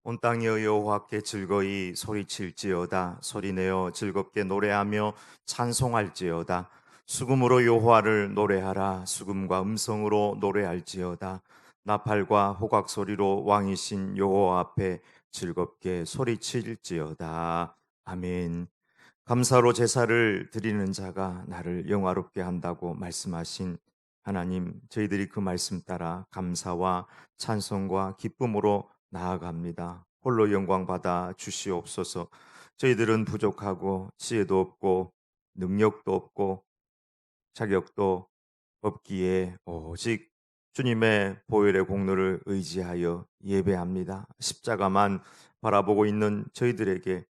온 땅이여 여호와께 즐거이 소리칠지어다. 소리내어 즐겁게 노래하며 찬송할지어다. 수금으로 여호와를 노래하라. 수금과 음성으로 노래할지어다. 나팔과 호각 소리로 왕이신 여호와 앞에 즐겁게 소리칠지어다. 아멘. 감사로 제사를 드리는 자가 나를 영화롭게 한다고 말씀하신 하나님, 저희들이 그 말씀 따라 감사와 찬송과 기쁨으로 나아갑니다. 홀로 영광 받아 주시옵소서. 저희들은 부족하고 지혜도 없고 능력도 없고 자격도 없기에 오직 주님의 보혈의 공로를 의지하여 예배합니다. 십자가만 바라보고 있는 저희들에게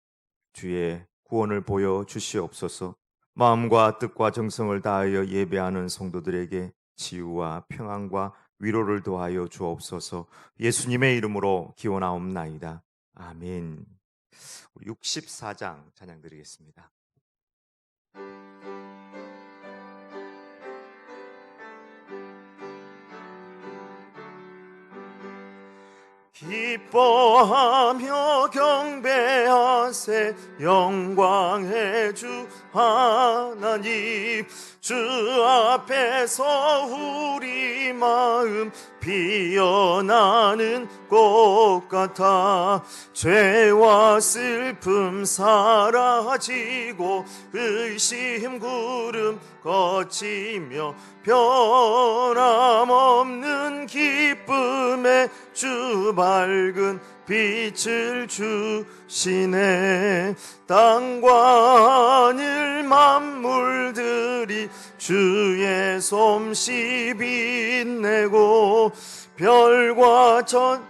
주의 구원을 보여 주시옵소서. 마음과 뜻과 정성을 다하여 예배하는 성도들에게 치유와 평안과 위로를 더하여 주옵소서. 예수님의 이름으로 기원하옵나이다. 아멘. 64장 찬양 드리겠습니다. 기뻐하며 경배하세 영광의 주 하나님. 주 앞에서 우리 마음 피어나는 꽃 같아 죄와 슬픔 사라지고 의심 구름 거치며 변함없는 기쁨의 주 밝은 빛을 주시네. 땅과 하늘 만물들이 주의 솜씨 빛내고 별과 천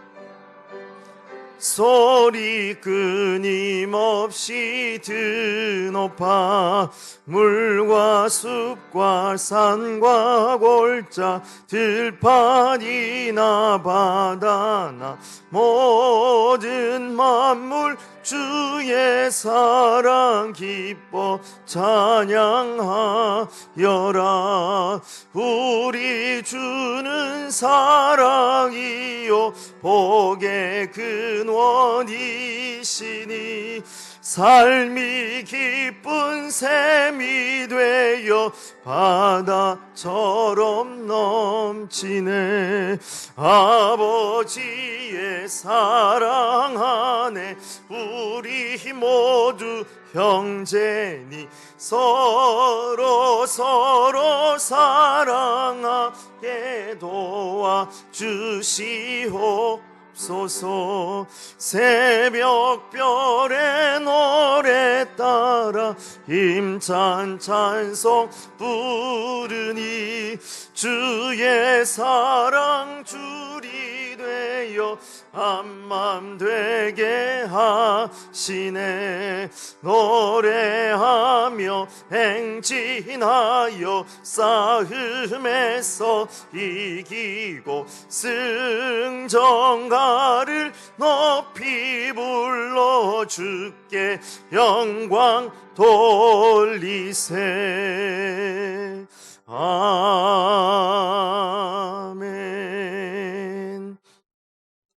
소리 끊임없이 드높아 물과 숲과 산과 골짜 들판이나 바다나 모든 만물 주의 사랑 기뻐 찬양하여라. 우리 주는 사랑이요 복의 근원이시니 삶이 기쁜 샘이 되어 바다처럼 넘치네. 아버지의 사랑 안에 우리 모두 형제니 서로 사랑하게 도와주시오 소서. 새벽별의 노래 따라 힘찬 찬송 부르니 주의 사랑 줄이 되어 한맘 되게 하시네. 노래하며 행진하여 싸움에서 이기고 승전가를 높이 불러 주께 영광 돌리세. 아멘.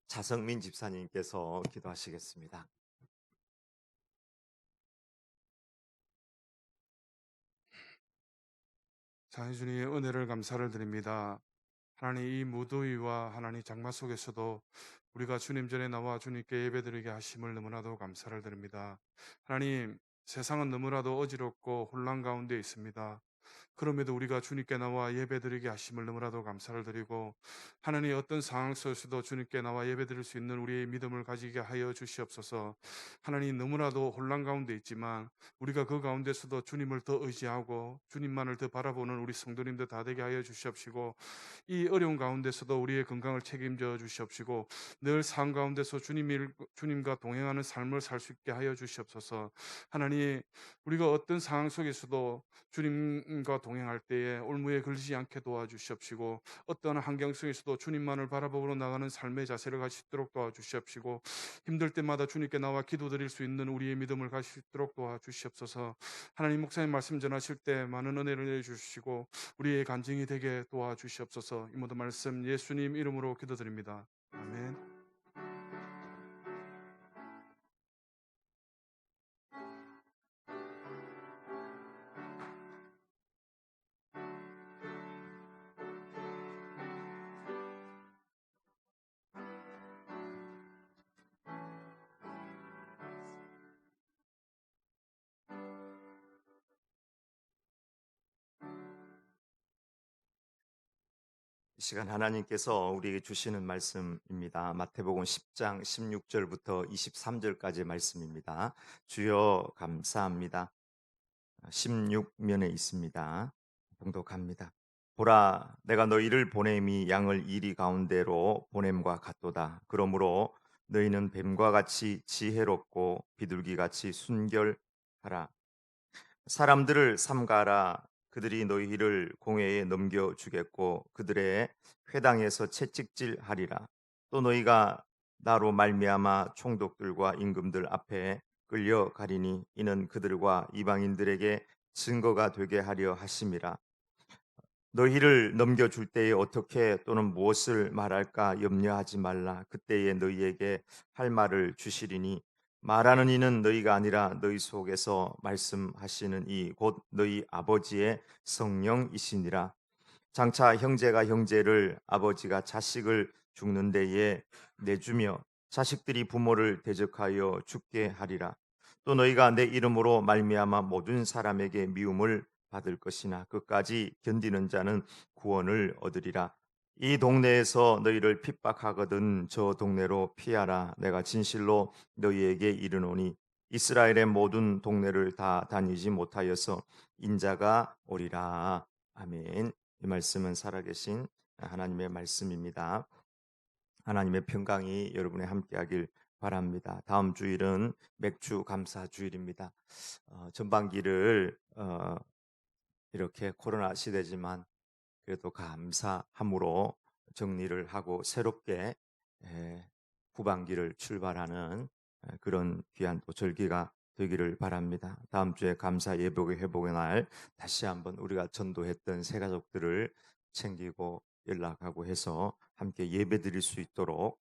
자성민 집사님께서 기도하시겠습니다. 자, 주님의 은혜를 감사를 드립니다. 하나님, 이 무더위와 하나님 장마 속에서도 우리가 주님 전에 나와 주님께 예배드리게 하심을 너무나도 감사를 드립니다. 하나님, 세상은 너무나도 어지럽고 혼란 가운데 있습니다. 그럼에도 우리가 주님께 나와 예배드리게 하심을 너무나도 감사를 드리고, 하나님 어떤 상황 속에서도 주님께 나와 예배드릴 수 있는 우리의 믿음을 가지게 하여 주시옵소서. 하나님, 너무나도 혼란 가운데 있지만 우리가 그 가운데서도 주님을 더 의지하고 주님만을 더 바라보는 우리 성도님들 다 되게 하여 주시옵시고, 이 어려운 가운데서도 우리의 건강을 책임져 주시옵시고, 늘 삶 가운데서 주님과 동행하는 삶을 살 수 있게 하여 주시옵소서. 하나님, 우리가 어떤 상황 속에서도 주님과 동행할 때에 올무에 걸리지 않게 도와주시옵시고, 어떠한 환경 속에서도 주님만을 바라보고 나가는 삶의 자세를 가질 수 있도록 도와주시옵시고, 힘들 때마다 주님께 나와 기도드릴 수 있는 우리의 믿음을 가질 수 있도록 도와주시옵소서. 하나님, 목사님 말씀 전하실 때 많은 은혜를 내주시고 우리의 간증이 되게 도와주시옵소서. 이 모든 말씀 예수님 이름으로 기도드립니다. 아멘. 이 시간 하나님께서 우리에게 주시는 말씀입니다. 마태복음 10장 16절부터 23절까지 말씀입니다. 주여 감사합니다. 16면에 있습니다. 봉독합니다. 보라, 내가 너희를 보냄이 양을 이리 가운데로 보냄과 같도다. 그러므로 너희는 뱀과 같이 지혜롭고 비둘기같이 순결하라. 사람들을 삼가라. 그들이 너희를 공회에 넘겨주겠고 그들의 회당에서 채찍질하리라. 또 너희가 나로 말미암아 총독들과 임금들 앞에 끌려가리니 이는 그들과 이방인들에게 증거가 되게 하려 하심이라. 너희를 넘겨줄 때에 어떻게 또는 무엇을 말할까 염려하지 말라. 그때에 너희에게 할 말을 주시리니 말하는 이는 너희가 아니라 너희 속에서 말씀하시는 이 곧 너희 아버지의 성령이시니라. 장차 형제가 형제를, 아버지가 자식을 죽는 데에 내주며 자식들이 부모를 대적하여 죽게 하리라. 또 너희가 내 이름으로 말미암아 모든 사람에게 미움을 받을 것이나 끝까지 견디는 자는 구원을 얻으리라. 이 동네에서 너희를 핍박하거든 저 동네로 피하라. 내가 진실로 너희에게 이르노니 이스라엘의 모든 동네를 다 다니지 못하여서 인자가 오리라. 아멘. 이 말씀은 살아계신 하나님의 말씀입니다. 하나님의 평강이 여러분의 함께하길 바랍니다. 다음 주일은 맥주 감사 주일입니다. 전반기를 이렇게 코로나 시대지만 그래도 감사함으로 정리를 하고 새롭게 후반기를 출발하는 그런 귀한 또 절기가 되기를 바랍니다. 다음 주에 감사 예복의 회복의 날 다시 한번 우리가 전도했던 새 가족들을 챙기고 연락하고 해서 함께 예배 드릴 수 있도록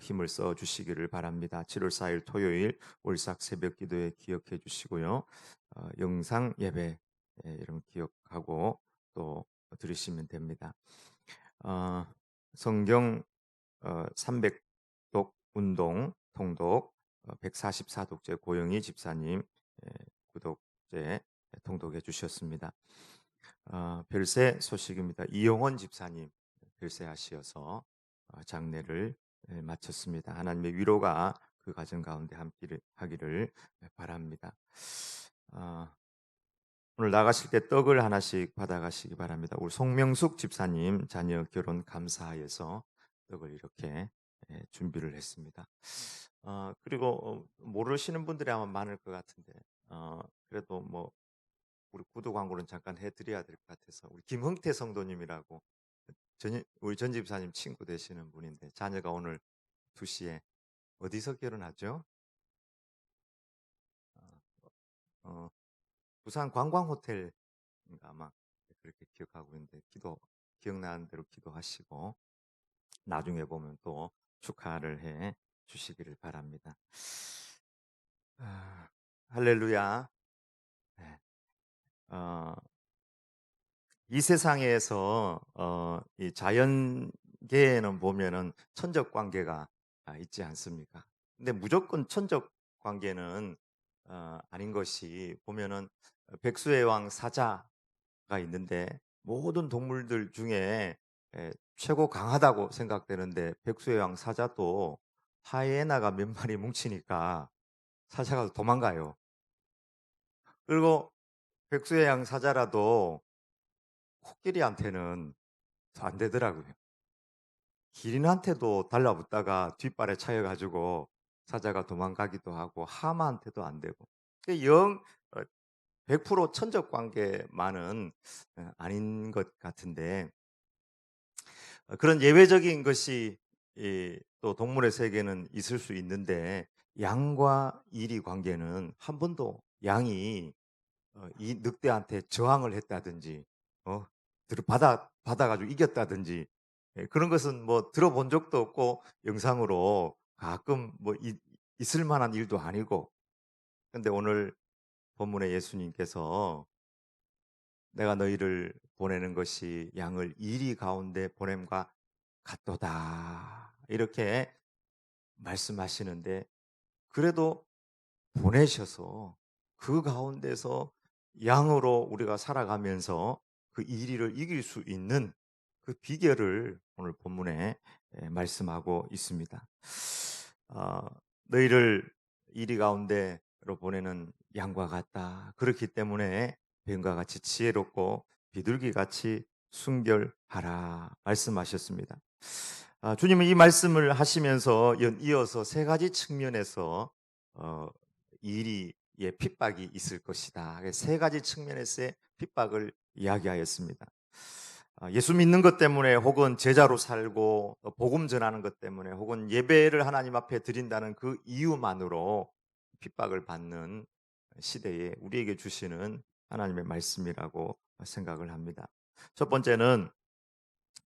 힘을 써 주시기를 바랍니다. 7월 4일 토요일 월삭 새벽 기도에 기억해 주시고요. 영상 예배 이런 기억하고 또 들으시면 됩니다. 성경 300독 운동 통독 144독째 고영희 집사님 구독제 통독해 주셨습니다. 별세 소식입니다. 이용원 집사님 별세하시어서 장례를 마쳤습니다. 하나님의 위로가 그 가정 가운데 함께 하기를 바랍니다. 오늘 나가실 때 떡을 하나씩 받아가시기 바랍니다. 우리 송명숙 집사님 자녀 결혼 감사해서 떡을 이렇게 준비를 했습니다. 그리고 모르시는 분들이 아마 많을 것 같은데 그래도 뭐 우리 구두 광고는 잠깐 해드려야 될 것 같아서 우리 김흥태 성도님이라고 우리 전 집사님 친구 되시는 분인데 자녀가 오늘 2시에 어디서 결혼하죠? 부산 관광호텔 아마 그렇게 기억하고 있는데 기억나는 대로 기도하시고 나중에 보면 또 축하를 해 주시기를 바랍니다. 할렐루야. 네. 이 세상에서 이 자연계에는 보면은 천적 관계가 있지 않습니까? 근데 무조건 천적 관계는 아닌 것이 보면은 백수의 왕 사자가 있는데 모든 동물들 중에 최고 강하다고 생각되는데 백수의 왕 사자도 하이에나가 몇 마리 뭉치니까 사자가 도망가요. 그리고 백수의 왕 사자라도 코끼리한테는 안 되더라고요. 기린한테도 달라붙다가 뒷발에 차여가지고 사자가 도망가기도 하고 하마한테도 안 되고 영 100% 천적 관계만은 아닌 것 같은데 그런 예외적인 것이 또 동물의 세계는 있을 수 있는데 양과 이리 관계는 한 번도 양이 이 늑대한테 저항을 했다든지 받아가지고 이겼다든지 그런 것은 뭐 들어본 적도 없고 영상으로 가끔 뭐 있을 만한 일도 아니고 근데 오늘 본문의 예수님께서 내가 너희를 보내는 것이 양을 이리 가운데 보냄과 같도다 이렇게 말씀하시는데 그래도 보내셔서 그 가운데서 양으로 우리가 살아가면서 그 이리를 이길 수 있는 그 비결을 오늘 본문에 말씀하고 있습니다. 어, 너희를 이리 가운데로 보내는 양과 같다. 그렇기 때문에 뱀과 같이 지혜롭고 비둘기 같이 순결하라 말씀하셨습니다. 주님은 이 말씀을 하시면서 이어서 세 가지 측면에서 어, 이 일이 핍박이 있을 것이다. 세 가지 측면에서의 핍박을 이야기하였습니다. 예수 믿는 것 때문에 혹은 제자로 살고 복음 전하는 것 때문에 혹은 예배를 하나님 앞에 드린다는 그 이유만으로 핍박을 받는 시대에 우리에게 주시는 하나님의 말씀이라고 생각을 합니다. 첫 번째는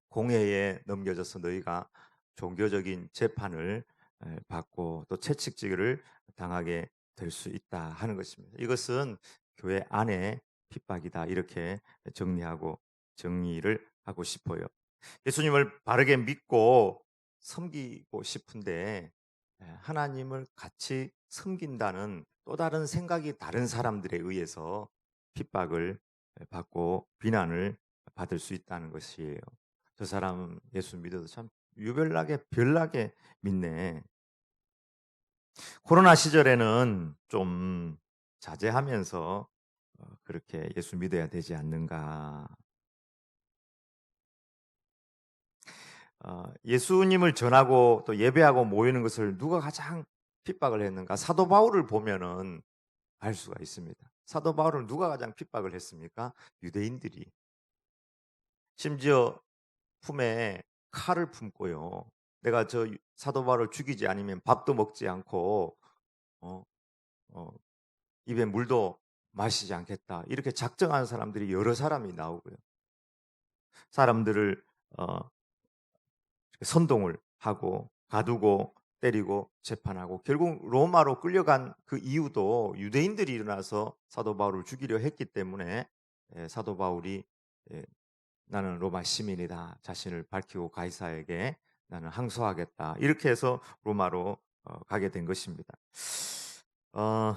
공회에 넘겨져서 너희가 종교적인 재판을 받고 또 채찍질을 당하게 될 수 있다 하는 것입니다. 이것은 교회 안에 핍박이다 이렇게 정리를 하고 싶어요. 예수님을 바르게 믿고 섬기고 싶은데 하나님을 같이 섬긴다는 또 다른 생각이 다른 사람들에 의해서 핍박을 받고 비난을 받을 수 있다는 것이에요. 저 사람 예수 믿어도 참 유별나게 별나게 믿네. 코로나 시절에는 좀 자제하면서 그렇게 예수 믿어야 되지 않는가. 예수님을 전하고 또 예배하고 모이는 것을 누가 가장 핍박을 했는가? 사도 바울을 보면은 알 수가 있습니다. 사도 바울을 누가 가장 핍박을 했습니까? 유대인들이. 심지어 품에 칼을 품고요. 내가 저 사도 바울을 죽이지 않으면 밥도 먹지 않고 어, 어, 입에 물도 마시지 않겠다. 이렇게 작정하는 사람들이 여러 사람이 나오고요. 사람들을 어, 선동을 하고 가두고 때리고 재판하고 결국 로마로 끌려간 그 이유도 유대인들이 일어나서 사도 바울을 죽이려 했기 때문에 사도 바울이 예, 나는 로마 시민이다 자신을 밝히고 가이사에게 나는 항소하겠다 이렇게 해서 로마로 가게 된 것입니다. 어,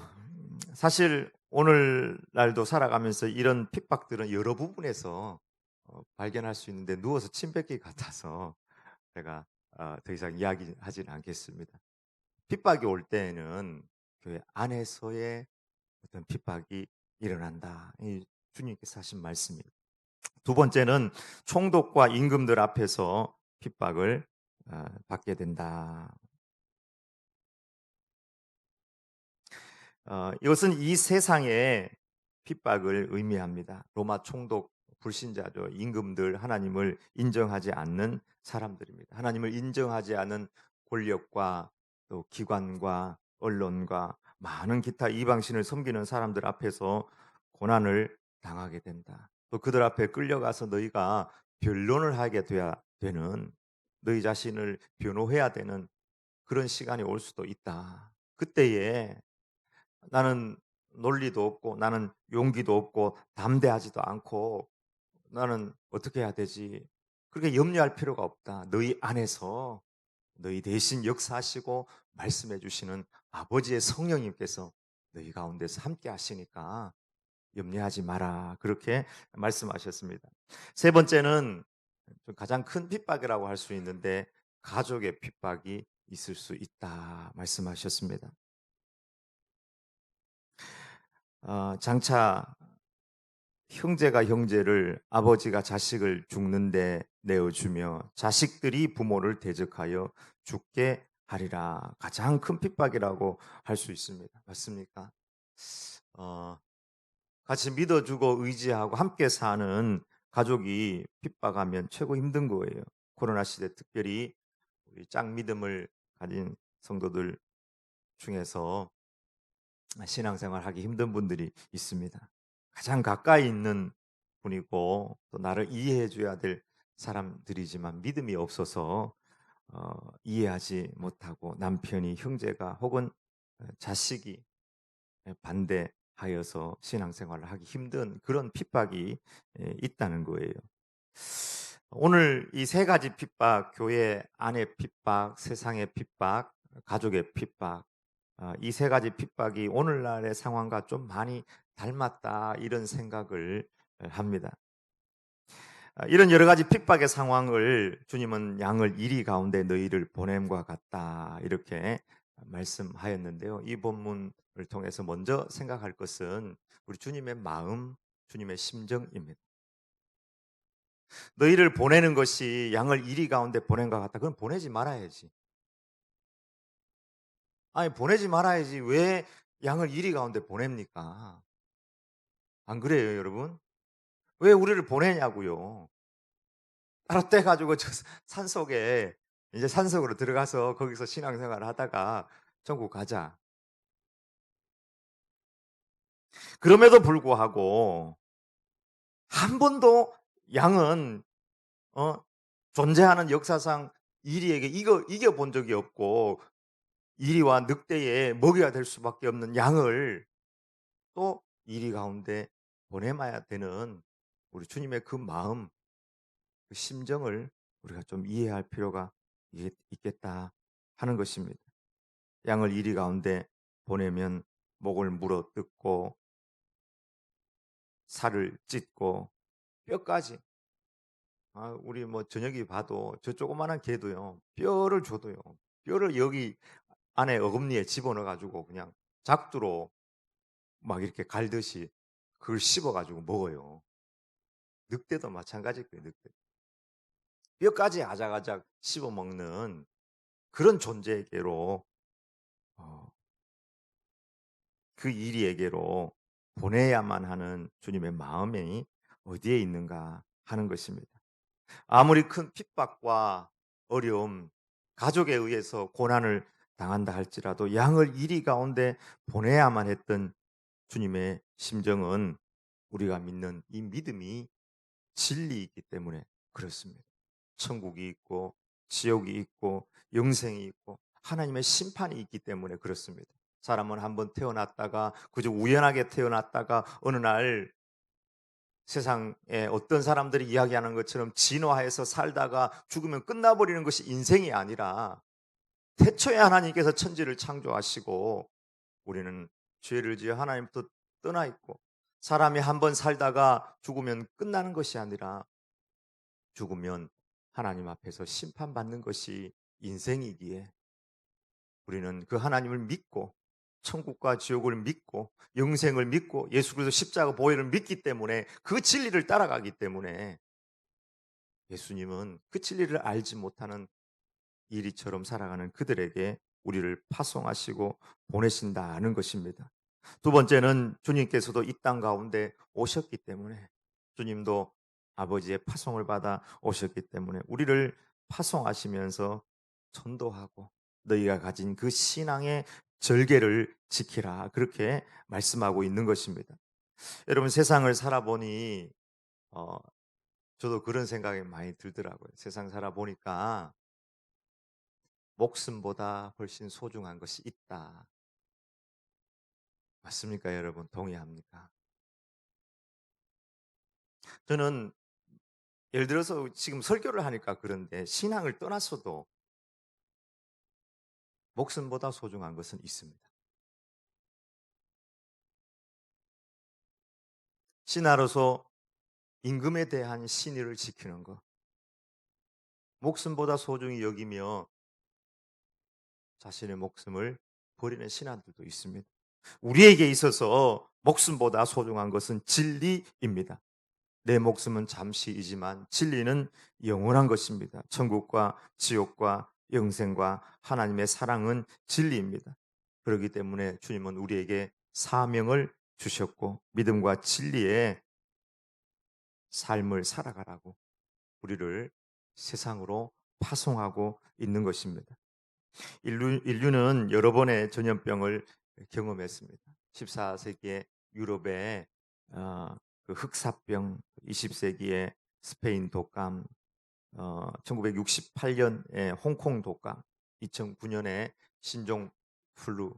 사실 오늘날도 살아가면서 이런 핍박들은 여러 부분에서 발견할 수 있는데 누워서 침 뱉기 같아서 제가 더 이상 이야기하지는 않겠습니다. 핍박이 올 때에는 교회 안에서의 어떤 핍박이 일어난다. 이 주님께서 하신 말씀입니다. 두 번째는 총독과 임금들 앞에서 핍박을 받게 된다. 이것은 이 세상의 핍박을 의미합니다. 로마 총독 불신자죠. 임금들 하나님을 인정하지 않는 사람들입니다. 하나님을 인정하지 않은 권력과 또 기관과 언론과 많은 기타 이방신을 섬기는 사람들 앞에서 고난을 당하게 된다. 또 그들 앞에 끌려가서 너희가 변론을 하게 돼야 되는 너희 자신을 변호해야 되는 그런 시간이 올 수도 있다. 그때에 나는 논리도 없고 나는 용기도 없고 담대하지도 않고 나는 어떻게 해야 되지? 그렇게 염려할 필요가 없다. 너희 안에서 너희 대신 역사하시고 말씀해 주시는 아버지의 성령님께서 너희 가운데서 함께 하시니까 염려하지 마라. 그렇게 말씀하셨습니다. 세 번째는 가장 큰 핍박이라고 할 수 있는데 가족의 핍박이 있을 수 있다 말씀하셨습니다. 장차 형제가 형제를 아버지가 자식을 죽는데 내어주며 자식들이 부모를 대적하여 죽게 하리라. 가장 큰 핍박이라고 할 수 있습니다. 맞습니까? 어, 같이 믿어주고 의지하고 함께 사는 가족이 핍박하면 최고 힘든 거예요. 코로나 시대 특별히 우리 짱 믿음을 가진 성도들 중에서 신앙생활 하기 힘든 분들이 있습니다. 가장 가까이 있는 분이고 또 나를 이해해 줘야 될 사람들이지만 믿음이 없어서 이해하지 못하고 남편이 형제가 혹은 자식이 반대하여서 신앙생활을 하기 힘든 그런 핍박이 있다는 거예요. 오늘 이 세 가지 핍박, 교회 안의 핍박, 세상의 핍박, 가족의 핍박, 이 세 가지 핍박이 오늘날의 상황과 좀 많이 닮았다 이런 생각을 합니다. 이런 여러 가지 핍박의 상황을 주님은 양을 이리 가운데 너희를 보냄과 같다 이렇게 말씀하였는데요. 이 본문을 통해서 먼저 생각할 것은 우리 주님의 마음, 주님의 심정입니다. 너희를 보내는 것이 양을 이리 가운데 보낸 것 같다. 그럼 보내지 말아야지. 아니 보내지 말아야지. 왜 양을 이리 가운데 보냅니까? 안 그래요, 여러분? 왜 우리를 보내냐고요. 따로 떼 가지고 저 산속에 이제 산속으로 들어가서 거기서 신앙생활을 하다가 천국 가자. 그럼에도 불구하고 한 번도 양은 어 존재하는 역사상 이리에게 이겨 본 적이 없고 이리와 늑대의 먹이가 될 수밖에 없는 양을 또 이리 가운데 보내야 되는 우리 주님의 그 마음, 그 심정을 우리가 좀 이해할 필요가 있겠다 하는 것입니다. 양을 이리 가운데 보내면 목을 물어 뜯고 살을 찢고 뼈까지 우리 뭐 저녁이 봐도 저 조그마한 개도요. 뼈를 줘도요. 뼈를 여기 안에 어금니에 집어넣어 가지고 그냥 작두로 막 이렇게 갈듯이 그걸 씹어 가지고 먹어요. 늑대도 마찬가지일 거예요, 늑대. 뼈까지 아작아작 씹어 먹는 그런 존재에게로 어 그 이리에게로 보내야만 하는 주님의 마음이 어디에 있는가 하는 것입니다. 아무리 큰 핍박과 어려움, 가족에 의해서 고난을 당한다 할지라도 양을 이리 가운데 보내야만 했던 주님의 심정은 우리가 믿는 이 믿음이 진리이기 때문에 그렇습니다. 천국이 있고 지옥이 있고 영생이 있고 하나님의 심판이 있기 때문에 그렇습니다. 사람은 한번 태어났다가 그저 우연하게 태어났다가 어느 날 세상에 어떤 사람들이 이야기하는 것처럼 진화해서 살다가 죽으면 끝나버리는 것이 인생이 아니라 태초에 하나님께서 천지를 창조하시고 우리는 죄를 지어 하나님부터 떠나 있고 사람이 한번 살다가 죽으면 끝나는 것이 아니라 죽으면 하나님 앞에서 심판받는 것이 인생이기에 우리는 그 하나님을 믿고 천국과 지옥을 믿고 영생을 믿고 예수 그리스도 십자가 보혈을 믿기 때문에 그 진리를 따라가기 때문에 예수님은 그 진리를 알지 못하는 이리처럼 살아가는 그들에게 우리를 파송하시고 보내신다는 것입니다. 두 번째는 주님께서도 이 땅 가운데 오셨기 때문에 주님도 아버지의 파송을 받아 오셨기 때문에 우리를 파송하시면서 전도하고 너희가 가진 그 신앙의 절개를 지키라 그렇게 말씀하고 있는 것입니다. 여러분 세상을 살아보니 어, 저도 그런 생각이 많이 들더라고요. 세상 살아보니까 목숨보다 훨씬 소중한 것이 있다. 맞습니까, 여러분? 동의합니까? 저는 예를 들어서 지금 설교를 하니까 그런데 신앙을 떠났어도 목숨보다 소중한 것은 있습니다. 신하로서 임금에 대한 신의를 지키는 것, 목숨보다 소중히 여기며 자신의 목숨을 버리는 신하들도 있습니다. 우리에게 있어서 목숨보다 소중한 것은 진리입니다. 내 목숨은 잠시이지만 진리는 영원한 것입니다. 천국과 지옥과 영생과 하나님의 사랑은 진리입니다. 그렇기 때문에 주님은 우리에게 사명을 주셨고 믿음과 진리의 삶을 살아가라고 우리를 세상으로 파송하고 있는 것입니다. 인류는 여러 번의 전염병을 경험했습니다. 14세기에 유럽의 그 흑사병, 20세기에 스페인 독감, 1968년에 홍콩 독감, 2009년에 신종 플루.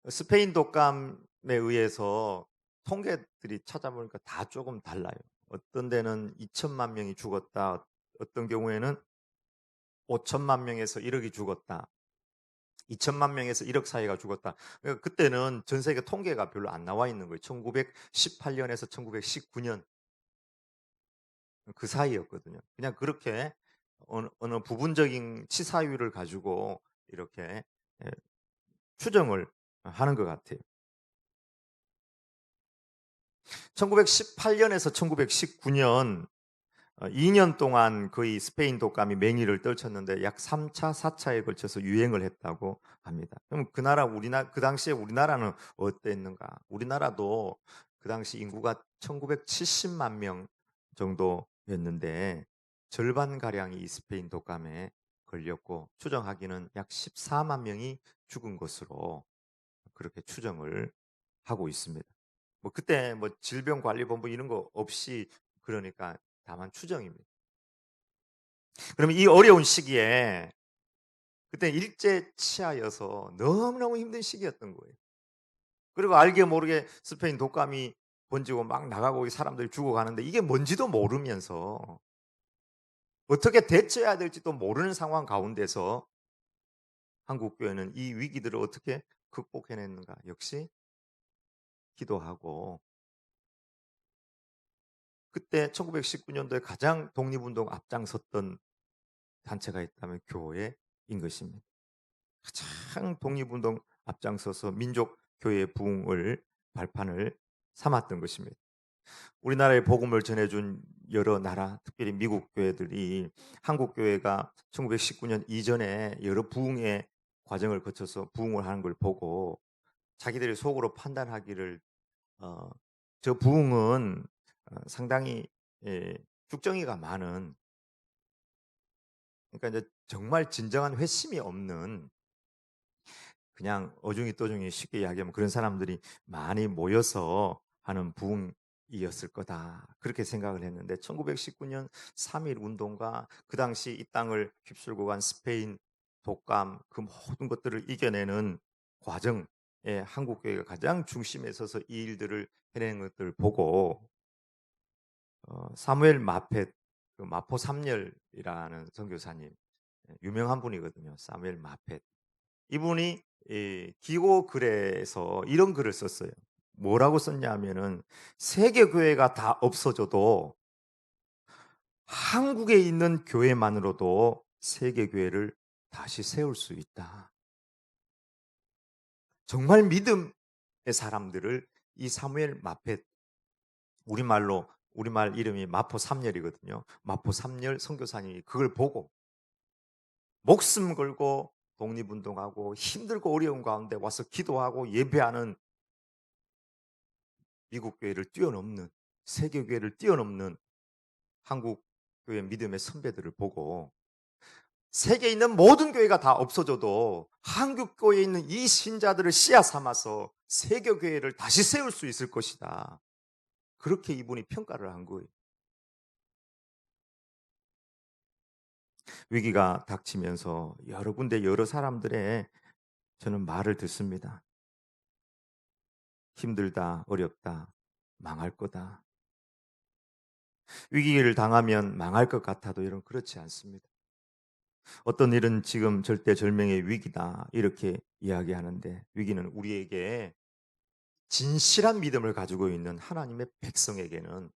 스페인 독감에 의해서 통계들이 찾아보니까 다 조금 달라요. 어떤 데는 2천만 명이 죽었다. 어떤 경우에는 5천만 명에서 1억이 죽었다. 2천만 명에서 1억 사이가 죽었다. 그러니까 그때는 전 세계 통계가 별로 안 나와 있는 거예요. 1918년에서 1919년. 그 사이였거든요. 그냥 그렇게 어느 부분적인 치사율을 가지고 이렇게 예 추정을 하는 것 같아요. 1918년에서 1919년 2년 동안 거의 스페인 독감이 맹위를 떨쳤는데 약 3 차, 4 차에 걸쳐서 유행을 했다고 합니다. 그럼 그 당시에 우리나라는 어땠는가? 우리나라도 그 당시 인구가 1970만 명 정도였는데 절반 가량이 이 스페인 독감에 걸렸고 추정하기는 약 14만 명이 죽은 것으로 그렇게 추정을 하고 있습니다. 뭐 그때 뭐 질병관리본부 이런 거 없이 그러니까 다만 추정입니다. 그러면 이 어려운 시기에 그때 일제 치하여서 너무너무 힘든 시기였던 거예요. 그리고 알게 모르게 스페인 독감이 번지고 막 나가고 이 사람들이 죽어가는데 이게 뭔지도 모르면서 어떻게 대처해야 될지도 모르는 상황 가운데서 한국 교회는 이 위기들을 어떻게 극복해냈는가? 역시 기도하고 그때 1919년도에 가장 독립운동 앞장섰던 단체가 있다면 교회인 것입니다. 가장 독립운동 앞장서서 민족교회의 부흥을 발판을 삼았던 것입니다. 우리나라의 복음을 전해준 여러 나라, 특별히 미국 교회들이 한국 교회가 1919년 이전에 여러 부흥의 과정을 거쳐서 부흥을 하는 걸 보고 자기들이 속으로 판단하기를 어, 저 부흥은 상당히 예, 쭉정이가 많은 그러니까 이제 정말 진정한 회심이 없는 그냥 어중이 떠중이 쉽게 이야기하면 그런 사람들이 많이 모여서 하는 부흥이었을 거다. 그렇게 생각을 했는데 1919년 3.1 운동과 그 당시 이 땅을 휩쓸고 간 스페인 독감 그 모든 것들을 이겨내는 과정에 한국 교회가 가장 중심에 서서 이 일들을 해내는 것들을 보고 사무엘 마펫 그 마포 삼열이라는 선교사님 유명한 분이거든요. 사무엘 마펫. 이분이 기고 글에서 이런 글을 썼어요. 뭐라고 썼냐면은 세계 교회가 다 없어져도 한국에 있는 교회만으로도 세계 교회를 다시 세울 수 있다. 정말 믿음의 사람들을 이 사무엘 마펫 우리말 이름이 마포 삼열이거든요. 마포 삼열 선교사님이 그걸 보고 목숨 걸고 독립운동하고 힘들고 어려운 가운데 와서 기도하고 예배하는 미국 교회를 뛰어넘는 세계 교회를 뛰어넘는 한국 교회 믿음의 선배들을 보고 세계에 있는 모든 교회가 다 없어져도 한국 교회에 있는 이 신자들을 씨앗 삼아서 세계 교회를 다시 세울 수 있을 것이다. 그렇게 이분이 평가를 한 거예요. 위기가 닥치면서 여러 군데 여러 사람들의 저는 말을 듣습니다. 힘들다, 어렵다, 망할 거다. 위기를 당하면 망할 것 같아도 이런 그렇지 않습니다. 어떤 일은 지금 절대절명의 위기다 이렇게 이야기하는데 위기는 우리에게 진실한 믿음을 가지고 있는 하나님의 백성에게는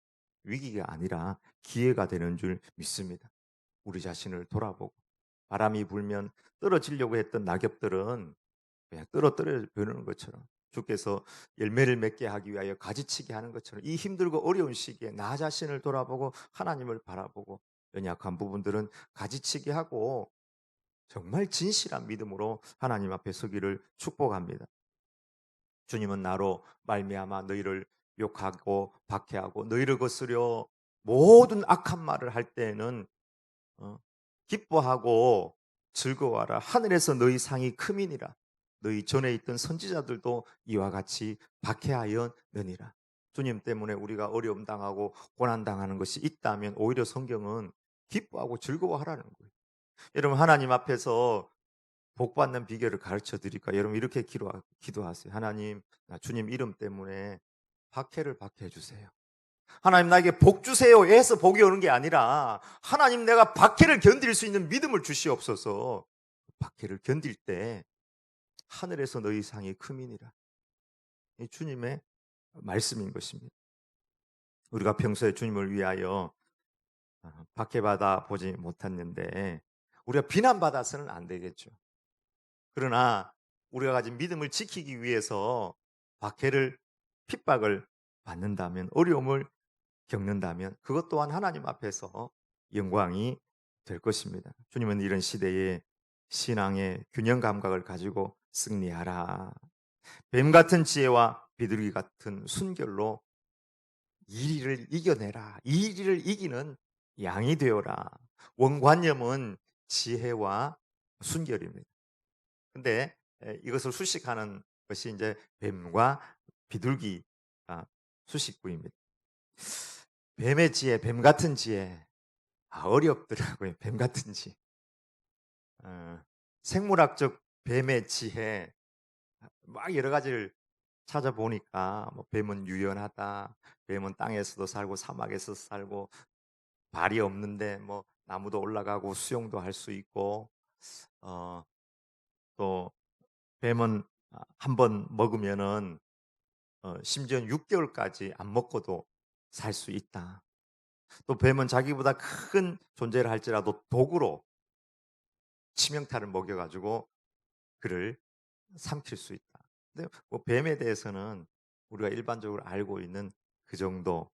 위기가 아니라 기회가 되는 줄 믿습니다. 우리 자신을 돌아보고 바람이 불면 떨어지려고 했던 낙엽들은 그냥 떨어뜨려 버리는 것처럼 주께서 열매를 맺게 하기 위하여 가지치기 하는 것처럼 이 힘들고 어려운 시기에 나 자신을 돌아보고 하나님을 바라보고 연약한 부분들은 가지치기 하고 정말 진실한 믿음으로 하나님 앞에 서기를 축복합니다. 주님은 나로 말미암아 너희를 욕하고 박해하고 너희를 거스려 모든 악한 말을 할 때에는 기뻐하고 즐거워하라. 하늘에서 너희 상이 크민이라. 너희 전에 있던 선지자들도 이와 같이 박해하였느니라. 주님 때문에 우리가 어려움 당하고 고난 당하는 것이 있다면 오히려 성경은 기뻐하고 즐거워하라는 거예요. 여러분 하나님 앞에서 복 받는 비결을 가르쳐 드릴까? 여러분 이렇게 기도하세요. 하나님, 나 주님 이름 때문에 박해를 박해 주세요. 하나님 나에게 복 주세요 해서 복이 오는 게 아니라 하나님 내가 박해를 견딜 수 있는 믿음을 주시옵소서. 박해를 견딜 때 하늘에서 너희 상이 크민이라. 이 주님의 말씀인 것입니다. 우리가 평소에 주님을 위하여 박해받아 보지 못했는데 우리가 비난받아서는 안 되겠죠. 그러나 우리가 가진 믿음을 지키기 위해서 박해를 핍박을 받는다면, 어려움을 겪는다면 그것 또한 하나님 앞에서 영광이 될 것입니다. 주님은 이런 시대에 신앙의 균형 감각을 가지고 승리하라. 뱀 같은 지혜와 비둘기 같은 순결로 이리를 이겨내라. 이리를 이기는 양이 되어라. 원관념은 지혜와 순결입니다. 근데 이것을 수식하는 것이 이제 뱀과 비둘기 수식구입니다. 뱀의 지혜, 뱀 같은 지혜. 어렵더라고요. 뱀 같은 지혜. 생물학적 뱀의 지혜, 막 여러 가지를 찾아보니까 뭐 뱀은 유연하다, 뱀은 땅에서도 살고 사막에서 살고 발이 없는데 뭐 나무도 올라가고 수영도 할 수 있고, 또 뱀은 한 번 먹으면은 심지어 6개월까지 안 먹고도 살 수 있다. 또 뱀은 자기보다 큰 존재를 할지라도 도구로 치명타를 먹여가지고 그를 삼킬 수 있다. 근데 뭐 뱀에 대해서는 우리가 일반적으로 알고 있는 그 정도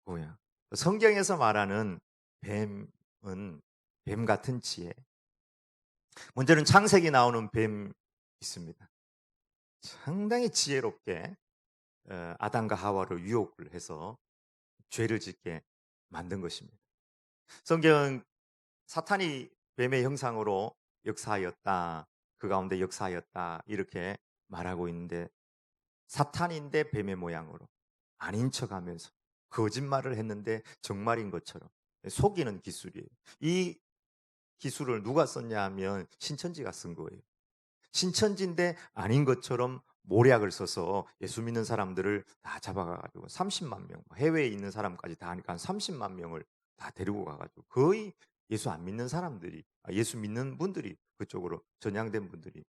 뭐야. 성경에서 말하는 뱀은 뱀 같은 지혜. 문제는 창세기 나오는 뱀 있습니다. 상당히 지혜롭게 아담과 하와를 유혹을 해서 죄를 짓게 만든 것입니다. 성경은 사탄이 뱀의 형상으로 역사하였다, 그 가운데 역사하였다 이렇게 말하고 있는데, 사탄인데 뱀의 모양으로 아닌 척하면서 거짓말을 했는데 정말인 것처럼 속이는 기술이에요. 이 기술을 누가 썼냐 하면 신천지가 쓴 거예요. 신천지인데 아닌 것처럼 모략을 써서 예수 믿는 사람들을 다 잡아가지고 30만 명, 해외에 있는 사람까지 다 하니까 한 30만 명을 다 데리고 가가지고 거의 예수 안 믿는 사람들이, 예수 믿는 분들이 그쪽으로 전향된 분들이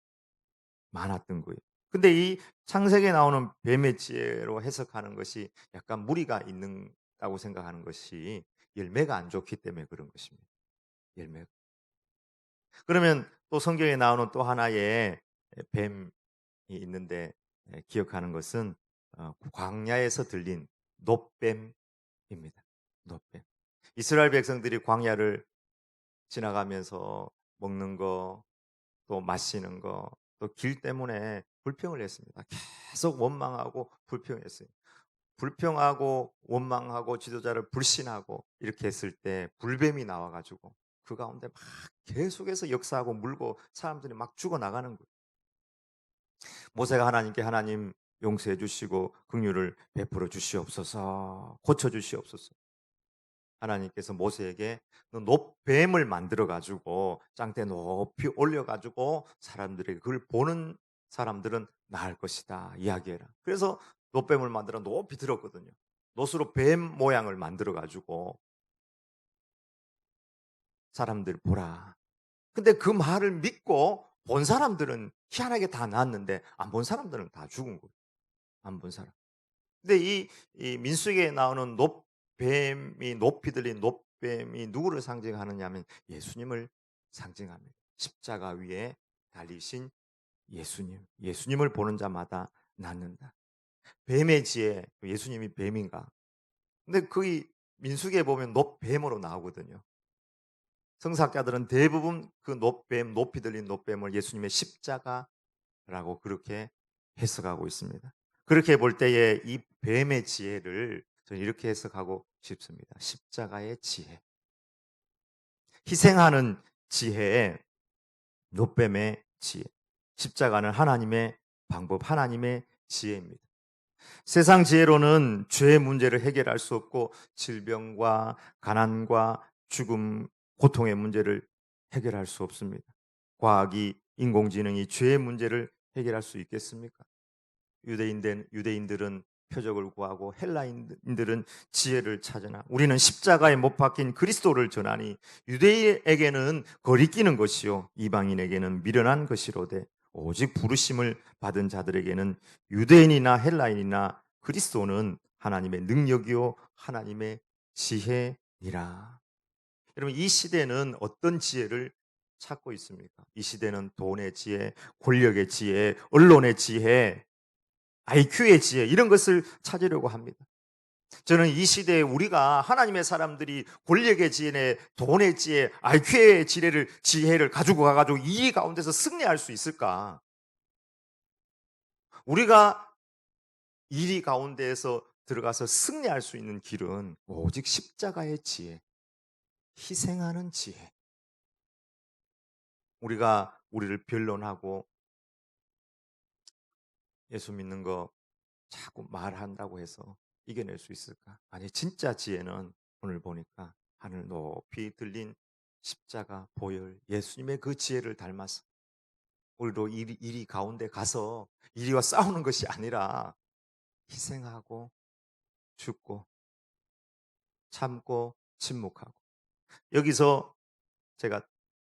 많았던 거예요. 근데 이 창세기에 나오는 뱀의 지혜로 해석하는 것이 약간 무리가 있는다고 생각하는 것이 열매가 안 좋기 때문에 그런 것입니다. 열매가. 그러면 또 성경에 나오는 또 하나의 뱀이 있는데 기억하는 것은 광야에서 들린 놋뱀입니다. 놋뱀. 이스라엘 백성들이 광야를 지나가면서 먹는 거, 또 마시는 거, 또 길 때문에 불평을 했습니다. 계속 원망하고 불평했어요. 불평하고 원망하고 지도자를 불신하고 이렇게 했을 때 불뱀이 나와가지고 그 가운데 막 계속해서 역사하고 물고 사람들이 막 죽어나가는 거예요. 모세가 하나님께, 하나님 용서해 주시고 긍휼을 베풀어 주시옵소서, 고쳐 주시옵소서. 하나님께서 모세에게 너 놋뱀을 만들어 가지고 장대 높이 올려 가지고 사람들에게 그걸 보는 사람들은 나을 것이다 이야기해라. 그래서 놋뱀을 만들어 높이 들었거든요. 놋으로 뱀 모양을 만들어 가지고 사람들 보라. 근데 그 말을 믿고 본 사람들은 희한하게 다 나았는데 안 본 사람들은 다 죽은 거예요. 안 본 사람. 근데 이 민수기에 나오는 놋뱀이, 높이 들린 놋뱀이 누구를 상징하느냐면 예수님을 상징합니다. 십자가 위에 달리신 예수님. 예수님을 보는 자마다 낫는다. 뱀의 지혜, 예수님이 뱀인가? 근데 거기 민수기에 보면 놋뱀으로 나오거든요. 성사학자들은 대부분 그 놋뱀, 높이 들린 놋뱀을 예수님의 십자가라고 그렇게 해석하고 있습니다. 그렇게 볼 때에 이 뱀의 지혜를 저는 이렇게 해석하고 싶습니다. 십자가의 지혜. 희생하는 지혜에 놋뱀의 지혜. 십자가는 하나님의 방법, 하나님의 지혜입니다. 세상 지혜로는 죄의 문제를 해결할 수 없고 질병과 가난과 죽음, 고통의 문제를 해결할 수 없습니다. 과학이, 인공지능이 죄의 문제를 해결할 수 있겠습니까? 유대인들은 표적을 구하고 헬라인들은 지혜를 찾으나 우리는 십자가에 못 박힌 그리스도를 전하니 유대인에게는 거리끼는 것이요 이방인에게는 미련한 것이로되 오직 부르심을 받은 자들에게는 유대인이나 헬라인이나 그리스도는 하나님의 능력이요 하나님의 지혜니라. 여러분, 이 시대는 어떤 지혜를 찾고 있습니까? 이 시대는 돈의 지혜, 권력의 지혜, 언론의 지혜, IQ의 지혜, 이런 것을 찾으려고 합니다. 저는 이 시대에 우리가 하나님의 사람들이 권력의 지혜, 돈의 지혜, IQ의 지혜를 가지고 가가지고 이 가운데서 승리할 수 있을까? 우리가 이 가운데에서 들어가서 승리할 수 있는 길은 오직 십자가의 지혜, 희생하는 지혜. 우리가 우리를 변론하고 예수 믿는 거 자꾸 말한다고 해서 이겨낼 수 있을까? 아니, 진짜 지혜는 오늘 보니까 하늘 높이 들린 십자가 보혈 예수님의 그 지혜를 닮아서 우리도 이리 가운데 가서 이리와 싸우는 것이 아니라 희생하고 죽고 참고 침묵하고. 여기서 제가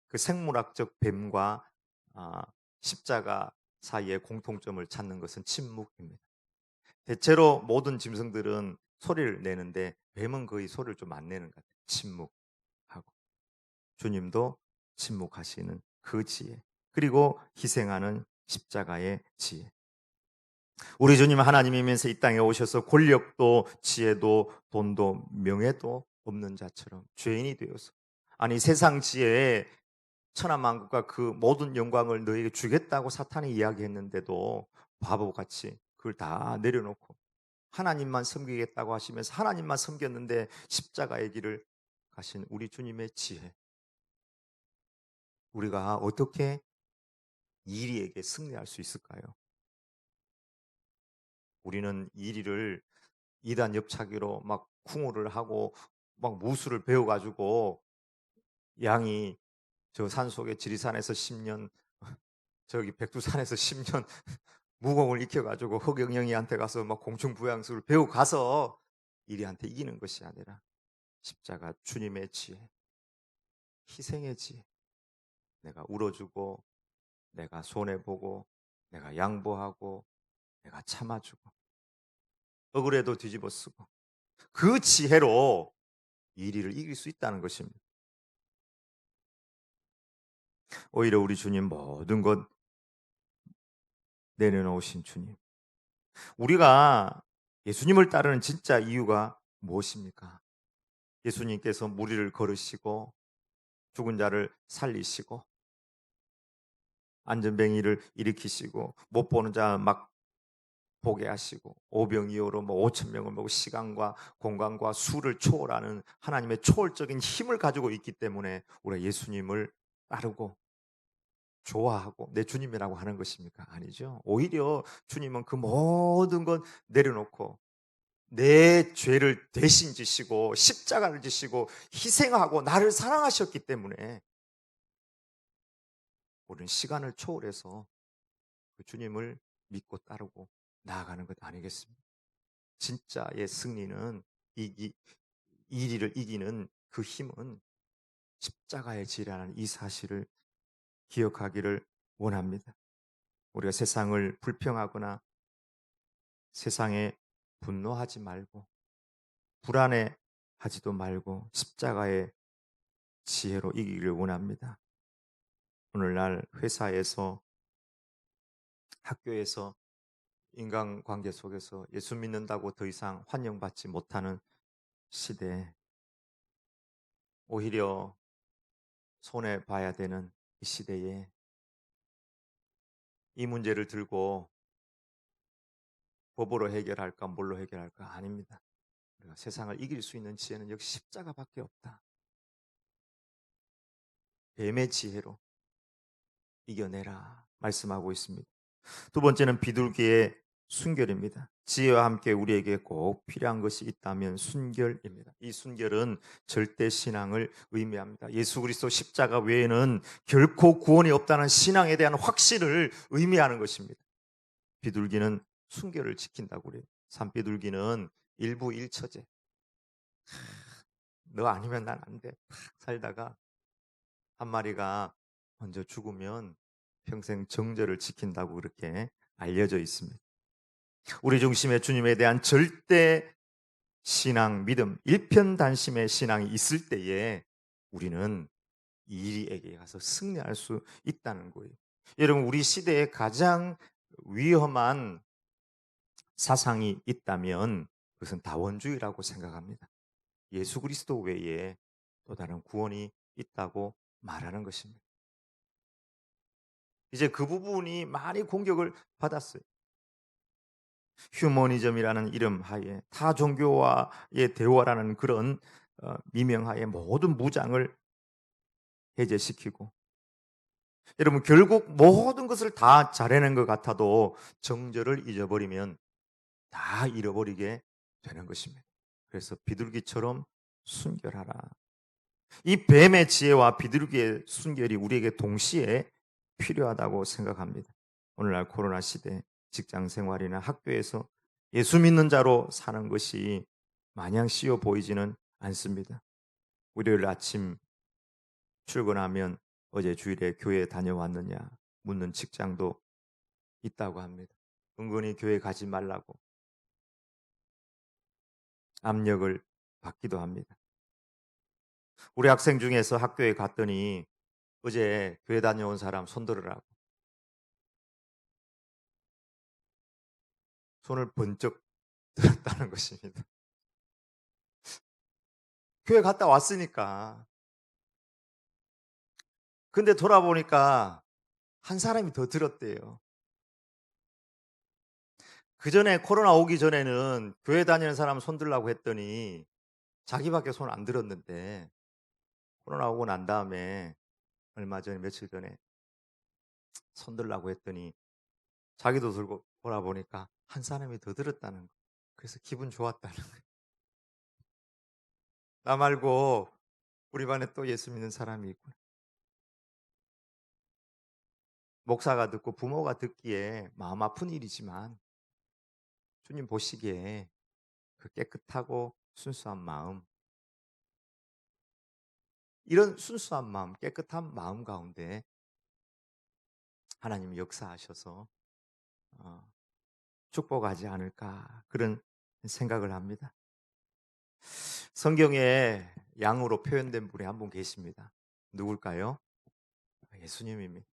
그 생물학적 뱀과 십자가 사이의 공통점을 찾는 것은 침묵입니다. 대체로 모든 짐승들은 소리를 내는데 뱀은 거의 소리를 좀 안 내는 것 같아요. 침묵하고. 주님도 침묵하시는 그 지혜, 그리고 희생하는 십자가의 지혜. 우리 주님 하나님이면서 이 땅에 오셔서 권력도 지혜도 돈도 명예도 없는 자처럼 죄인이 되어서, 아니 세상 지혜에 천하만국과 그 모든 영광을 너에게 주겠다고 사탄이 이야기했는데도 바보같이 그걸 다 내려놓고 하나님만 섬기겠다고 하시면서 하나님만 섬겼는데 십자가의 길을 가신 우리 주님의 지혜, 우리가 어떻게 이리에게 승리할 수 있을까요? 우리는 이리를 이단 옆차기로 막 쿵호를 하고 막 무술을 배워가지고 양이 저 산속에 지리산에서 10년, 저기 백두산에서 10년 무공을 익혀가지고 흑영영이한테 가서 막 공중부양술을 배우고 가서 이리한테 이기는 것이 아니라 십자가 주님의 지혜, 희생의 지혜. 내가 울어주고, 내가 손해보고, 내가 양보하고, 내가 참아주고, 억울해도 뒤집어 쓰고, 그 지혜로 이리를 이길 수 있다는 것입니다. 오히려 우리 주님 모든 것 내려놓으신 주님, 우리가 예수님을 따르는 진짜 이유가 무엇입니까? 예수님께서 무리를 걸으시고 죽은 자를 살리시고 안전뱅이를 일으키시고 못 보는 자 막 보게 하시고 오병이어로 5천 명을 먹고 시간과 공간과 수를 초월하는 하나님의 초월적인 힘을 가지고 있기 때문에 우리가 예수님을 따르고 좋아하고 내 주님이라고 하는 것입니까? 아니죠. 오히려 주님은 그 모든 것 내려놓고 내 죄를 대신 지시고 십자가를 지시고 희생하고 나를 사랑하셨기 때문에 우리는 시간을 초월해서 그 주님을 믿고 따르고 나아가는 것 아니겠습니까? 진짜의 승리는 이리를 이기는 그 힘은 십자가의 지라는 이 사실을 기억하기를 원합니다. 우리가 세상을 불평하거나 세상에 분노하지 말고 불안해하지도 말고 십자가의 지혜로 이기기를 원합니다. 오늘날 회사에서, 학교에서, 인간관계 속에서 예수 믿는다고 더 이상 환영받지 못하는 시대에 오히려 손해봐야 되는 이 시대에 이 문제를 들고 법으로 해결할까 뭘로 해결할까? 아닙니다. 우리가 세상을 이길 수 있는 지혜는 역시 십자가밖에 없다. 뱀의 지혜로 이겨내라 말씀하고 있습니다. 두 번째는 비둘기의 순결입니다. 지혜와 함께 우리에게 꼭 필요한 것이 있다면 순결입니다. 이 순결은 절대 신앙을 의미합니다. 예수 그리스도 십자가 외에는 결코 구원이 없다는 신앙에 대한 확신을 의미하는 것입니다. 비둘기는 순결을 지킨다고 그래요. 산비둘기는 일부 일처제. 너 아니면 난 안 돼. 살다가 한 마리가 먼저 죽으면 평생 정절을 지킨다고 그렇게 알려져 있습니다. 우리 중심의 주님에 대한 절대 신앙, 믿음, 일편단심의 신앙이 있을 때에 우리는 이 일에게 가서 승리할 수 있다는 거예요. 여러분, 우리 시대에 가장 위험한 사상이 있다면 그것은 다원주의라고 생각합니다. 예수 그리스도 외에 또 다른 구원이 있다고 말하는 것입니다. 이제 그 부분이 많이 공격을 받았어요. 휴머니즘이라는 이름 하에 타 종교와의 대화라는 그런 미명하에 모든 무장을 해제시키고, 여러분 결국 모든 것을 다 잘해낸 것 같아도 정절을 잊어버리면 다 잃어버리게 되는 것입니다. 그래서 비둘기처럼 순결하라. 이 뱀의 지혜와 비둘기의 순결이 우리에게 동시에 필요하다고 생각합니다. 오늘날 코로나 시대 직장 생활이나 학교에서 예수 믿는 자로 사는 것이 마냥 쉬워 보이지는 않습니다. 월요일 아침 출근하면 어제 주일에 교회 다녀왔느냐 묻는 직장도 있다고 합니다. 은근히 교회 가지 말라고 압력을 받기도 합니다. 우리 학생 중에서 학교에 갔더니 어제 교회 다녀온 사람 손 들으라고 손을 번쩍 들었다는 것입니다. 교회 갔다 왔으니까. 근데 돌아보니까 한 사람이 더 들었대요. 그 전에 코로나 오기 전에는 교회 다니는 사람 손 들라고 했더니 자기밖에 손 안 들었는데, 코로나 오고 난 다음에 얼마 전에 며칠 전에 손 들라고 했더니 자기도 들고 돌아보니까 한 사람이 더 들었다는 거. 그래서 기분 좋았다는 거예요. 나 말고 우리 반에 또 예수 믿는 사람이 있구나. 목사가 듣고 부모가 듣기에 마음 아픈 일이지만 주님 보시기에 그 깨끗하고 순수한 마음, 이런 순수한 마음, 깨끗한 마음 가운데 하나님이 역사하셔서 축복하지 않을까 그런 생각을 합니다. 성경에 양으로 표현된 분이 한 분 계십니다. 누굴까요? 예수님입니다.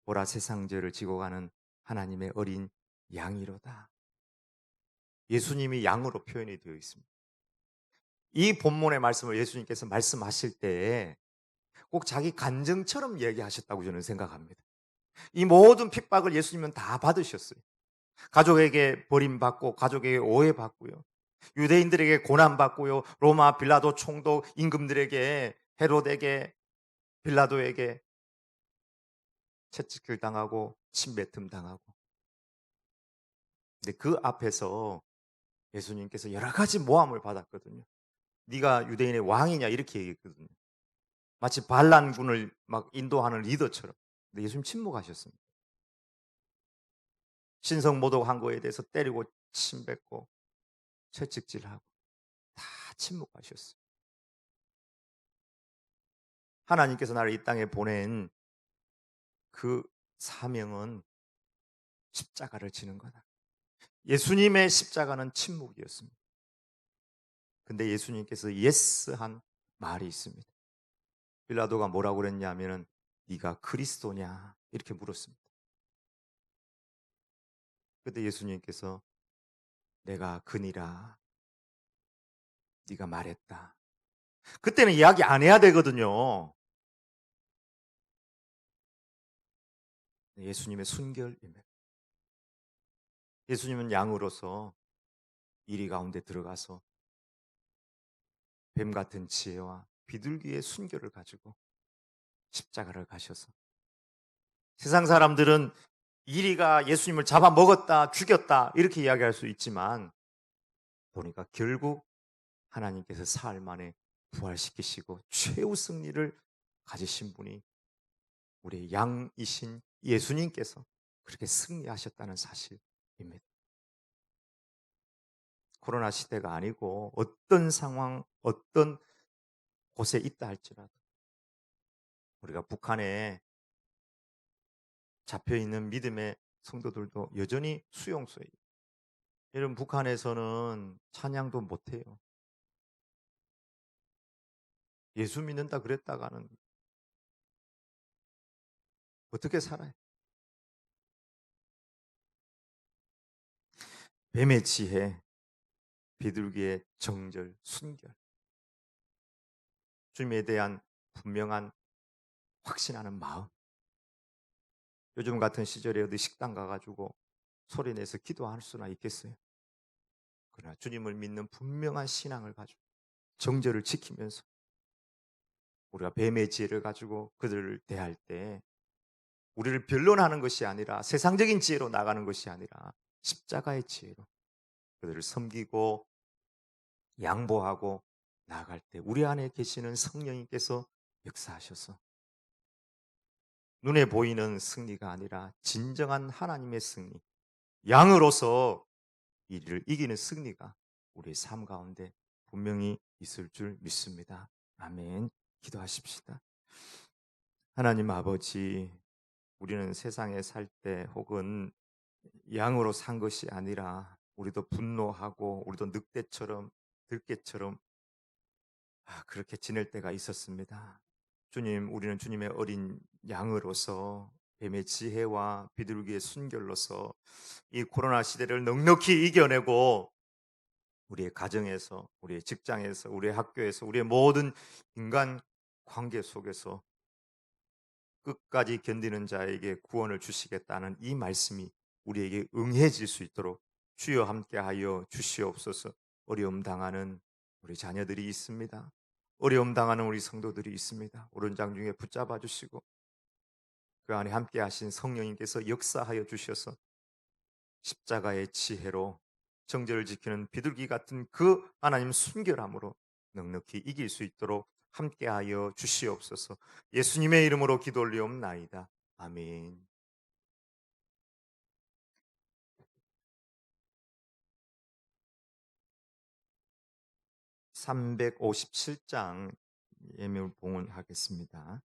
보라 세상 죄를 지고 가는 하나님의 어린 양이로다. 예수님이 양으로 표현이 되어 있습니다. 이 본문의 말씀을 예수님께서 말씀하실 때 꼭 자기 간증처럼 얘기하셨다고 저는 생각합니다. 이 모든 핍박을 예수님은 다 받으셨어요. 가족에게 버림받고 가족에게 오해받고요. 유대인들에게 고난받고요. 로마 빌라도 총독 임금들에게, 헤롯에게, 빌라도에게 채찍질 당하고 침뱉음 당하고. 근데 그 앞에서 예수님께서 여러 가지 모함을 받았거든요. 네가 유대인의 왕이냐 이렇게 얘기했거든요. 마치 반란군을 막 인도하는 리더처럼. 근데 예수님 침묵하셨습니다. 신성 모독한 거에 대해서 때리고 침뱉고 채찍질하고 다 침묵하셨어요. 하나님께서 나를 이 땅에 보낸 그 사명은 십자가를 지는 거다. 예수님의 십자가는 침묵이었습니다. 근데 예수님께서 예스한 말이 있습니다. 빌라도가 뭐라고 그랬냐면은 네가 그리스도냐 이렇게 물었습니다. 그때 예수님께서 내가 그니라 네가 말했다. 그때는 이야기 안 해야 되거든요. 예수님의 순결입니다. 예수님은 양으로서 이리 가운데 들어가서 뱀 같은 지혜와 비둘기의 순결을 가지고 십자가를 가셔서, 세상 사람들은 이리가 예수님을 잡아먹었다, 죽였다 이렇게 이야기할 수 있지만 보니까 결국 하나님께서 사흘 만에 부활시키시고 최후 승리를 가지신 분이 우리 양이신 예수님께서 그렇게 승리하셨다는 사실입니다. 코로나 시대가 아니고 어떤 상황, 어떤 곳에 있다 할지라도 우리가 북한에 잡혀있는 믿음의 성도들도 여전히 수용소에 이런 북한에서는 찬양도 못해요. 예수 믿는다 그랬다가는 어떻게 살아요? 뱀의 지혜, 비둘기의 정절, 순결, 주님에 대한 분명한 확신하는 마음. 요즘 같은 시절에 어디 식당 가가지고 소리내서 기도할 수나 있겠어요? 그러나 주님을 믿는 분명한 신앙을 가지고 정절을 지키면서 우리가 뱀의 지혜를 가지고 그들을 대할 때 우리를 변론하는 것이 아니라 세상적인 지혜로 나가는 것이 아니라 십자가의 지혜로 그들을 섬기고 양보하고 나아갈 때 우리 안에 계시는 성령님께서 역사하셔서 눈에 보이는 승리가 아니라 진정한 하나님의 승리, 양으로서 이를 이기는 승리가 우리의 삶 가운데 분명히 있을 줄 믿습니다. 아멘. 기도하십시다. 하나님 아버지, 우리는 세상에 살 때 혹은 양으로 산 것이 아니라 우리도 분노하고 우리도 늑대처럼 들깨처럼 그렇게 지낼 때가 있었습니다. 주님, 우리는 주님의 어린 양으로서 뱀의 지혜와 비둘기의 순결로서 이 코로나 시대를 넉넉히 이겨내고 우리의 가정에서, 우리의 직장에서, 우리의 학교에서, 우리의 모든 인간 관계 속에서 끝까지 견디는 자에게 구원을 주시겠다는 이 말씀이 우리에게 응해질 수 있도록 주여 함께하여 주시옵소서. 어려움 당하는 우리 자녀들이 있습니다. 어려움 당하는 우리 성도들이 있습니다. 오른장 중에 붙잡아 주시고 그 안에 함께 하신 성령님께서 역사하여 주셔서 십자가의 지혜로 정절을 지키는 비둘기 같은 그 하나님 순결함으로 넉넉히 이길 수 있도록 함께하여 주시옵소서. 예수님의 이름으로 기도 올리옵나이다. 아멘. 357장 예물 봉헌하겠습니다.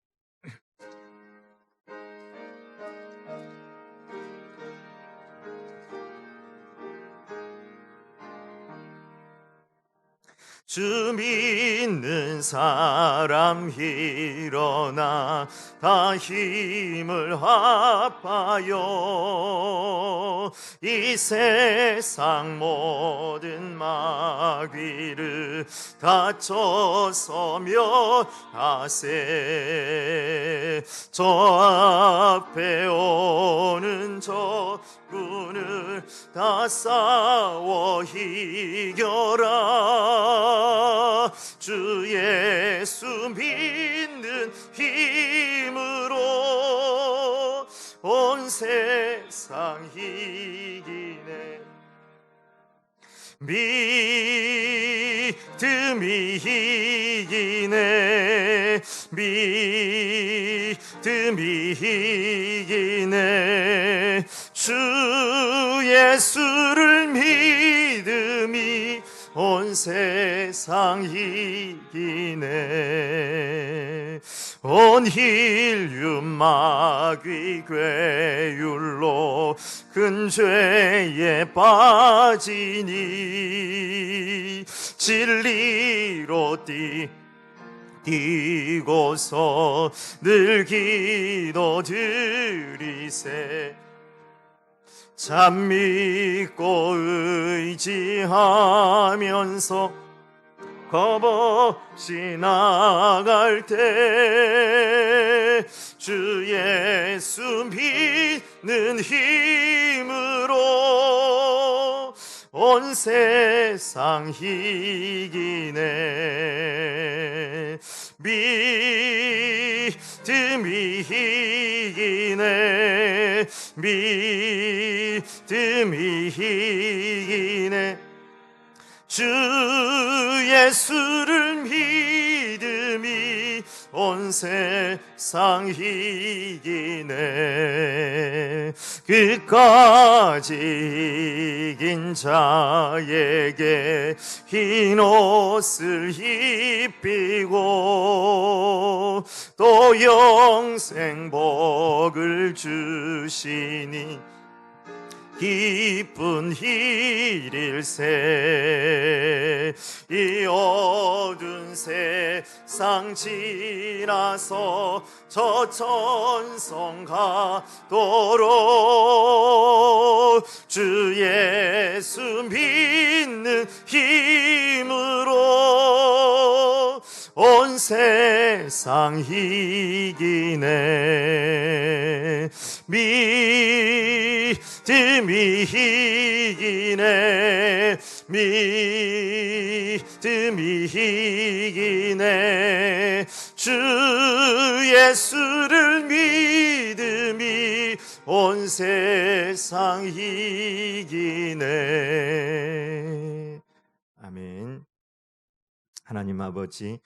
주 믿는 사람 일어나 다 힘을 합하여 이 세상 모든 마귀를 다쳐서며 하세. 저 앞에 오는 적군을 다 싸워 이겨라. 주 예수 믿는 힘으로 온 세상 이기네. 믿음이 이기네. 믿음이 이기네. 주 예수를 믿음이 온 세상 이기네. 온 인류 마귀 괴율로 큰 죄에 빠지니 진리로 뛰고서 늘 기도 드리세. 참 믿고 의지하면서 겁없이 나갈 때 주 예수 믿는 힘으로 온 세상 이기네. 믿음이 이기네. 믿음이 이기네. 주 예수를 믿음이 온 세상 이기네. 끝까지 이긴 자에게 흰 옷을 입히고 또 영생 복을 주시니 기쁜 일일세. 이 어두운 세상 지나서 저 천성 가도록 주 예수 믿는 힘으로 온 세상 이기네. 믿음이 이기네. 믿음이 이기네. 주 예수를 믿음이 온 세상 이기네. 아멘. 하나님 아버지,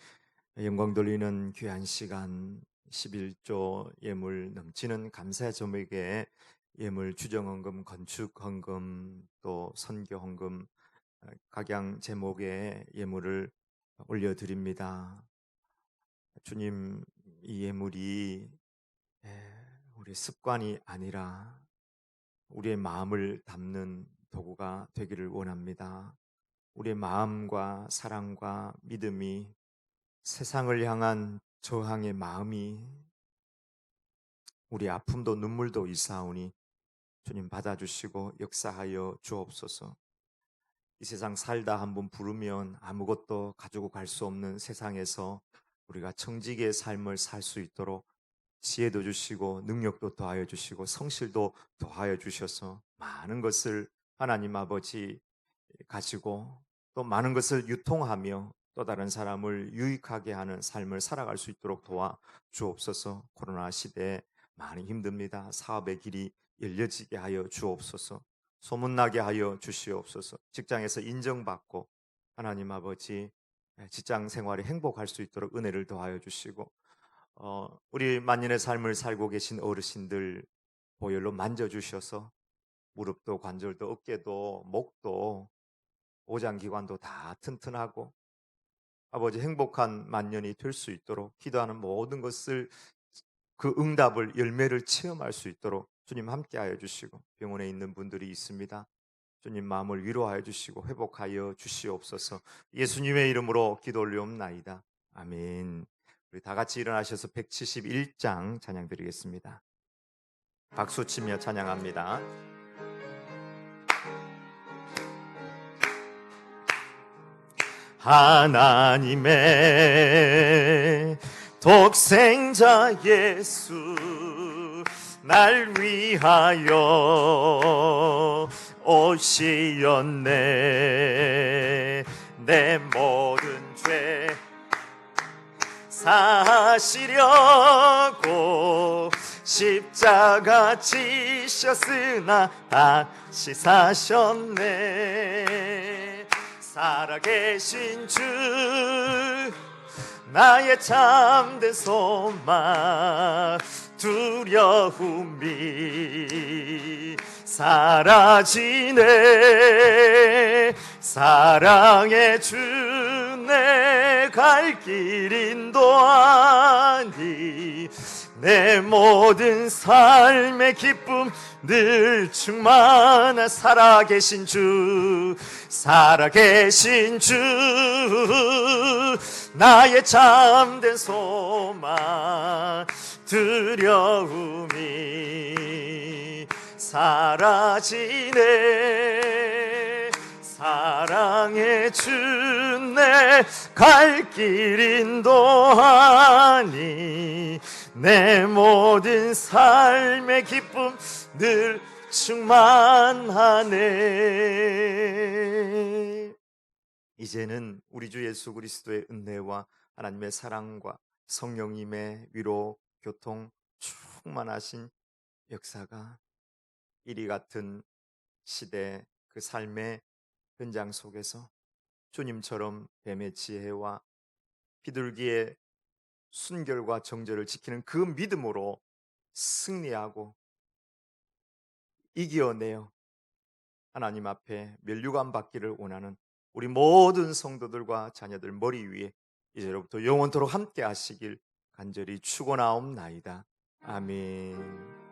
영광 돌리는 귀한 시간, 11조 예물 넘치는 감사 점에게 예물 주정헌금, 건축헌금, 또 선교헌금, 각양 제목의 예물을 올려드립니다. 주님, 이 예물이 우리의 습관이 아니라 우리의 마음을 담는 도구가 되기를 원합니다. 우리의 마음과 사랑과 믿음이 세상을 향한 저항의 마음이, 우리 아픔도 눈물도 있사오니 주님 받아주시고 역사하여 주옵소서. 이 세상 살다 한번 부르면 아무것도 가지고 갈 수 없는 세상에서 우리가 청지기의 삶을 살 수 있도록 지혜도 주시고 능력도 더하여 주시고 성실도 더하여 주셔서 많은 것을 하나님 아버지 가지고 또 많은 것을 유통하며 또 다른 사람을 유익하게 하는 삶을 살아갈 수 있도록 도와 주옵소서. 코로나 시대에 많이 힘듭니다. 사업의 길이 열려지게 하여 주옵소서. 소문나게 하여 주시옵소서. 직장에서 인정받고 하나님 아버지 직장 생활에 행복할 수 있도록 은혜를 더하여 주시고, 우리 만년의 삶을 살고 계신 어르신들 보혈로 만져주셔서 무릎도 관절도 어깨도 목도 오장기관도 다 튼튼하고 아버지 행복한 만년이 될 수 있도록 기도하는 모든 것을, 그 응답을, 열매를 체험할 수 있도록 주님 함께하여 주시고, 병원에 있는 분들이 있습니다. 주님 마음을 위로하여 주시고 회복하여 주시옵소서. 예수님의 이름으로 기도 올리옵나이다. 아멘. 우리 다 같이 일어나셔서 171장 찬양 드리겠습니다. 박수 치며 찬양합니다. 하나님의 독생자 예수 날 위하여 오시었네. 내 모든 죄 사시려고 십자가 지셨으나 다시 사셨네. 살아계신 주 나의 참된 소망, 두려움이 사라지네. 사랑의 주 내 갈 길 인도하니 내 모든 삶의 기쁨 늘 충만한 살아계신 주, 살아계신 주 나의 참된 소망, 두려움이 사라지네. 사랑의 주 내 갈 길 인도하니 내 모든 삶의 기쁨 늘 충만하네. 이제는 우리 주 예수 그리스도의 은혜와 하나님의 사랑과 성령님의 위로, 교통, 충만하신 역사가 이리 같은 시대 그 삶의 현장 속에서 주님처럼 뱀의 지혜와 비둘기의 순결과 정절을 지키는 그 믿음으로 승리하고 이겨내어 하나님 앞에 면류관 받기를 원하는 우리 모든 성도들과 자녀들 머리 위에 이제로부터 영원토록 함께 하시길 간절히 축원하옵나이다. 아멘.